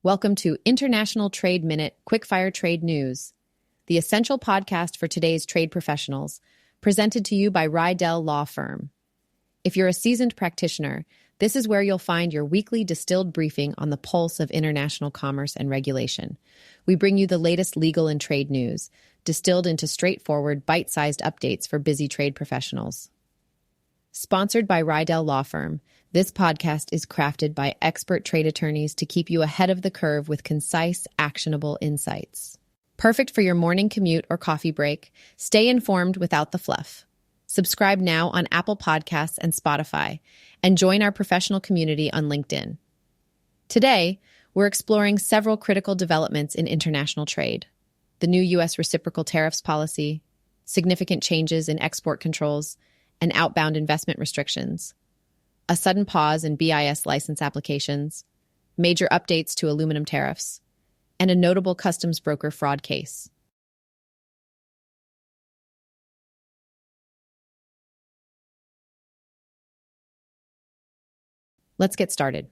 Welcome to International Trade Minute Quickfire Trade News, the essential podcast for today's trade professionals, presented to you by Rydell Law Firm. If you're a seasoned practitioner, this is where you'll find your weekly distilled briefing on the pulse of international commerce and regulation. We bring you the latest legal and trade news, distilled into straightforward, bite-sized updates for busy trade professionals. Sponsored by Rydell Law Firm, this podcast is crafted by expert trade attorneys to keep you ahead of the curve with concise, actionable insights. Perfect for your morning commute or coffee break, stay informed without the fluff. Subscribe now on Apple Podcasts and Spotify, and join our professional community on LinkedIn. Today, we're exploring several critical developments in international trade: the new U.S. reciprocal tariffs policy, significant changes in export controls, and outbound investment restrictions, a sudden pause in BIS license applications, major updates to aluminum tariffs, and a notable customs broker fraud case. Let's get started.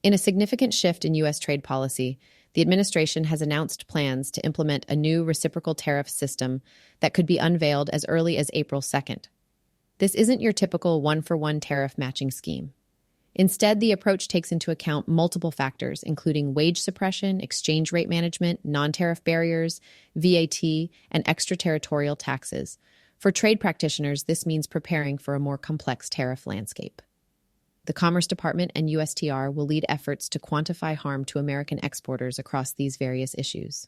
In a significant shift in U.S. trade policy, the administration has announced plans to implement a new reciprocal tariff system that could be unveiled as early as April 2nd. This isn't your typical one-for-one tariff matching scheme. Instead, the approach takes into account multiple factors, including wage suppression, exchange rate management, non-tariff barriers, VAT, and extraterritorial taxes. For trade practitioners, this means preparing for a more complex tariff landscape. The Commerce Department and USTR will lead efforts to quantify harm to American exporters across these various issues.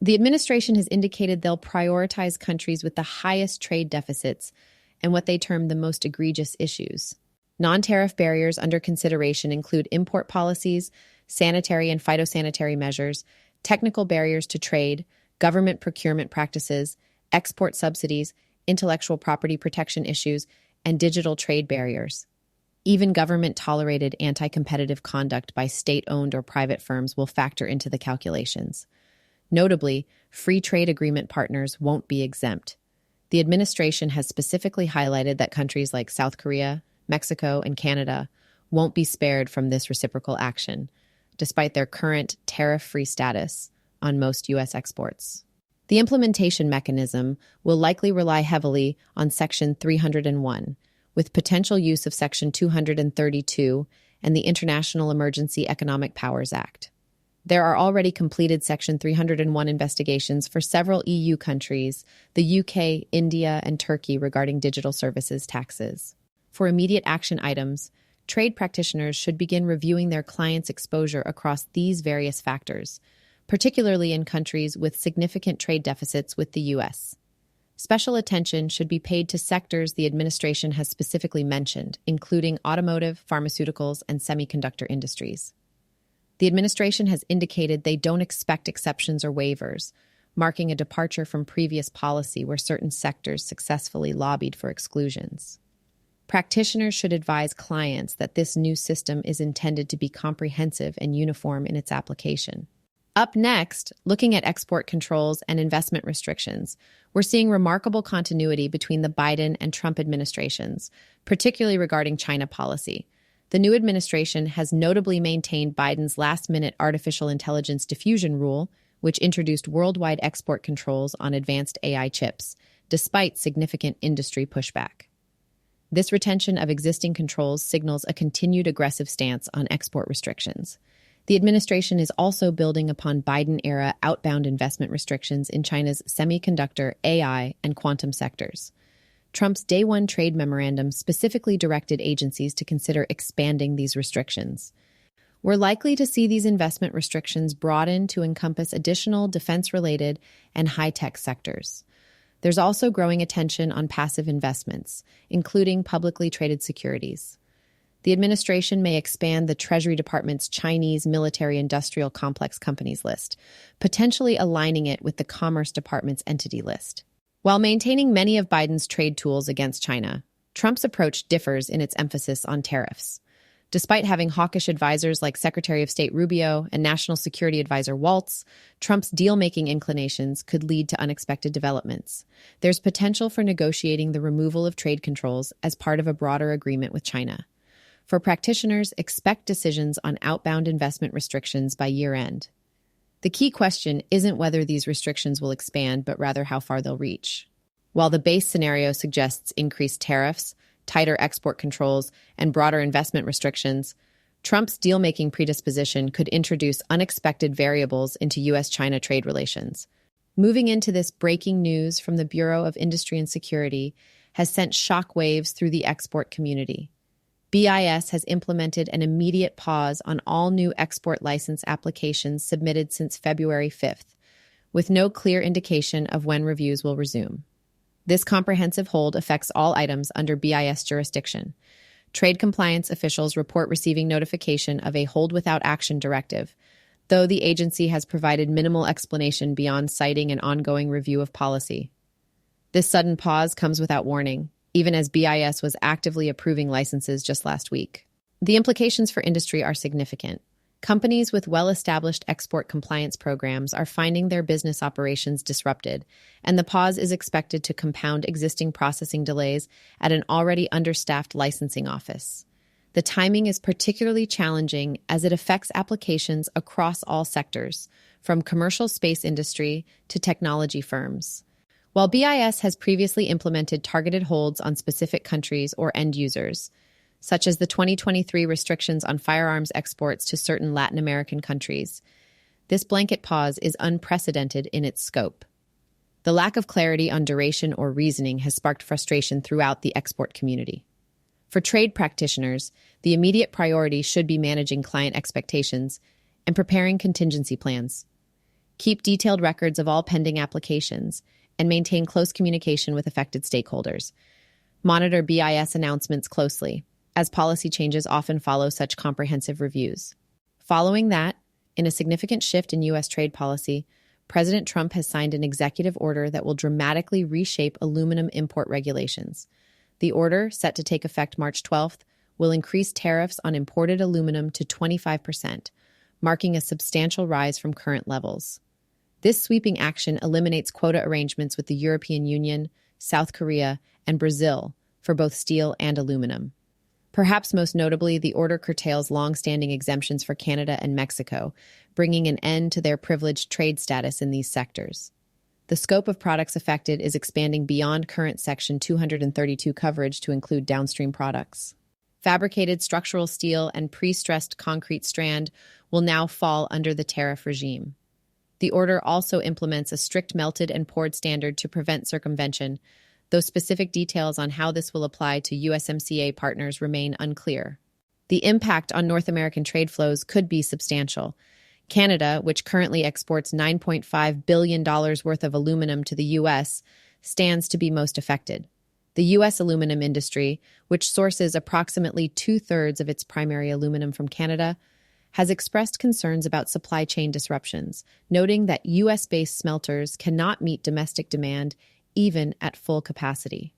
The administration has indicated they'll prioritize countries with the highest trade deficits and what they term the most egregious issues. Non-tariff barriers under consideration include import policies, sanitary and phytosanitary measures, technical barriers to trade, government procurement practices, export subsidies, intellectual property protection issues, and digital trade barriers. Even government-tolerated anti-competitive conduct by state-owned or private firms will factor into the calculations. Notably, free trade agreement partners won't be exempt. The administration has specifically highlighted that countries like South Korea, Mexico, and Canada won't be spared from this reciprocal action, despite their current tariff-free status on most U.S. exports. The implementation mechanism will likely rely heavily on Section 301, with potential use of Section 232 and the International Emergency Economic Powers Act. There are already completed Section 301 investigations for several EU countries, the UK, India, and Turkey regarding digital services taxes. For immediate action items, trade practitioners should begin reviewing their clients' exposure across these various factors, particularly in countries with significant trade deficits with the U.S. Special attention should be paid to sectors the administration has specifically mentioned, including automotive, pharmaceuticals, and semiconductor industries. The administration has indicated they don't expect exceptions or waivers, marking a departure from previous policy where certain sectors successfully lobbied for exclusions. Practitioners should advise clients that this new system is intended to be comprehensive and uniform in its application. Up next, looking at export controls and investment restrictions, we're seeing remarkable continuity between the Biden and Trump administrations, particularly regarding China policy. The new administration has notably maintained Biden's last-minute artificial intelligence diffusion rule, which introduced worldwide export controls on advanced AI chips, despite significant industry pushback. This retention of existing controls signals a continued aggressive stance on export restrictions. The administration is also building upon Biden-era outbound investment restrictions in China's semiconductor, AI, and quantum sectors. Trump's Day One trade memorandum specifically directed agencies to consider expanding these restrictions. We're likely to see these investment restrictions broaden to encompass additional defense-related and high-tech sectors. There's also growing attention on passive investments, including publicly traded securities. The administration may expand the Treasury Department's Chinese military-industrial complex companies list, potentially aligning it with the Commerce Department's entity list. While maintaining many of Biden's trade tools against China, Trump's approach differs in its emphasis on tariffs. Despite having hawkish advisors like Secretary of State Rubio and National Security Advisor Waltz, Trump's deal-making inclinations could lead to unexpected developments. There's potential for negotiating the removal of trade controls as part of a broader agreement with China. For practitioners, expect decisions on outbound investment restrictions by year-end. The key question isn't whether these restrictions will expand, but rather how far they'll reach. While the base scenario suggests increased tariffs, tighter export controls, and broader investment restrictions, Trump's deal-making predisposition could introduce unexpected variables into U.S.-China trade relations. Moving into this, breaking news from the Bureau of Industry and Security has sent shockwaves through the export community. BIS has implemented an immediate pause on all new export license applications submitted since February 5th, with no clear indication of when reviews will resume. This comprehensive hold affects all items under BIS jurisdiction. Trade compliance officials report receiving notification of a hold without action directive, though the agency has provided minimal explanation beyond citing an ongoing review of policy. This sudden pause comes without warning, even as BIS was actively approving licenses just last week. The implications for industry are significant. Companies with well-established export compliance programs are finding their business operations disrupted, and the pause is expected to compound existing processing delays at an already understaffed licensing office. The timing is particularly challenging as it affects applications across all sectors, from commercial space industry to technology firms. While BIS has previously implemented targeted holds on specific countries or end users, such as the 2023 restrictions on firearms exports to certain Latin American countries, this blanket pause is unprecedented in its scope. The lack of clarity on duration or reasoning has sparked frustration throughout the export community. For trade practitioners, the immediate priority should be managing client expectations and preparing contingency plans. Keep detailed records of all pending applications and maintain close communication with affected stakeholders. Monitor BIS announcements closely, as policy changes often follow such comprehensive reviews. Following that, in a significant shift in U.S. trade policy, President Trump has signed an executive order that will dramatically reshape aluminum import regulations. The order, set to take effect March 12th, will increase tariffs on imported aluminum to 25%, marking a substantial rise from current levels. This sweeping action eliminates quota arrangements with the European Union, South Korea, and Brazil for both steel and aluminum. Perhaps most notably, the order curtails long-standing exemptions for Canada and Mexico, bringing an end to their privileged trade status in these sectors. The scope of products affected is expanding beyond current Section 232 coverage to include downstream products. Fabricated structural steel and pre-stressed concrete strand will now fall under the tariff regime. The order also implements a strict melted and poured standard to prevent circumvention, though specific details on how this will apply to USMCA partners remain unclear. The impact on North American trade flows could be substantial. Canada, which currently exports $9.5 billion worth of aluminum to the U.S., stands to be most affected. The U.S. aluminum industry, which sources approximately two-thirds of its primary aluminum from Canada, has expressed concerns about supply chain disruptions, noting that U.S.-based smelters cannot meet domestic demand even at full capacity.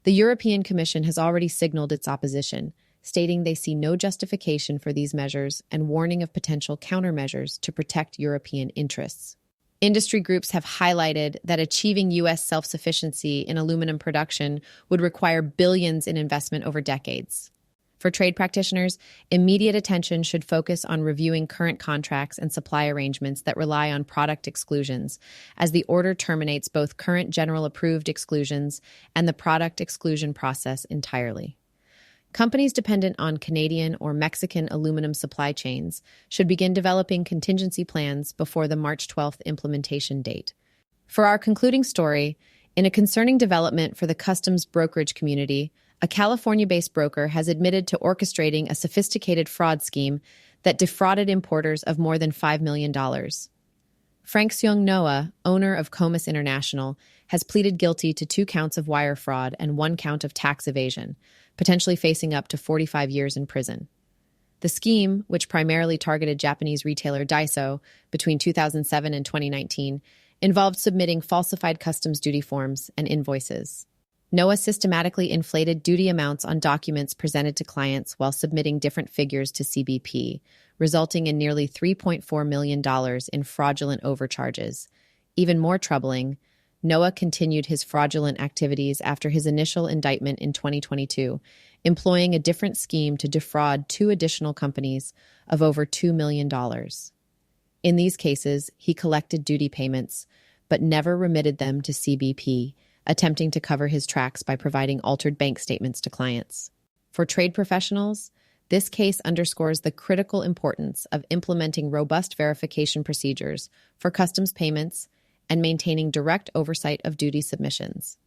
The European Commission has already signaled its opposition, stating they see no justification for these measures and warning of potential countermeasures to protect European interests. Industry groups have highlighted that achieving U.S. self-sufficiency in aluminum production would require billions in investment over decades. For trade practitioners, immediate attention should focus on reviewing current contracts and supply arrangements that rely on product exclusions, as the order terminates both current general approved exclusions and the product exclusion process entirely. Companies dependent on Canadian or Mexican aluminum supply chains should begin developing contingency plans before the March 12th implementation date. For our concluding story, in a concerning development for the customs brokerage community, a California-based broker has admitted to orchestrating a sophisticated fraud scheme that defrauded importers of more than $5 million. Frank Seung Noah, owner of Comus International, has pleaded guilty to 2 counts of wire fraud and 1 count of tax evasion, potentially facing up to 45 years in prison. The scheme, which primarily targeted Japanese retailer Daiso between 2007 and 2019, involved submitting falsified customs duty forms and invoices. Noah systematically inflated duty amounts on documents presented to clients while submitting different figures to CBP, resulting in nearly $3.4 million in fraudulent overcharges. Even more troubling, Noah continued his fraudulent activities after his initial indictment in 2022, employing a different scheme to defraud two additional companies of over $2 million. In these cases, he collected duty payments, but never remitted them to CBP, attempting to cover his tracks by providing altered bank statements to clients. For trade professionals, this case underscores the critical importance of implementing robust verification procedures for customs payments and maintaining direct oversight of duty submissions.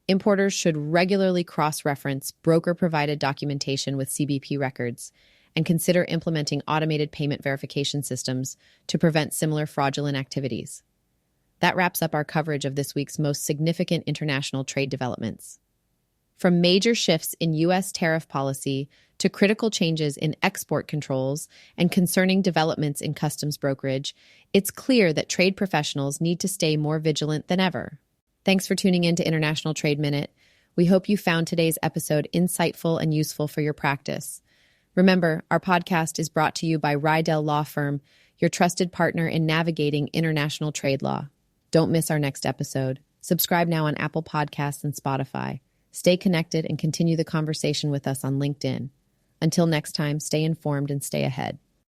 Importers should regularly cross-reference broker-provided documentation with CBP records and consider implementing automated payment verification systems to prevent similar fraudulent activities. That wraps up our coverage of this week's most significant international trade developments. From major shifts in U.S. tariff policy to critical changes in export controls and concerning developments in customs brokerage, it's clear that trade professionals need to stay more vigilant than ever. Thanks for tuning in to International Trade Minute. We hope you found today's episode insightful and useful for your practice. Remember, our podcast is brought to you by Rydell Law Firm, your trusted partner in navigating international trade law. Don't miss our next episode. Subscribe now on Apple Podcasts and Spotify. Stay connected and continue the conversation with us on LinkedIn. Until next time, stay informed and stay ahead.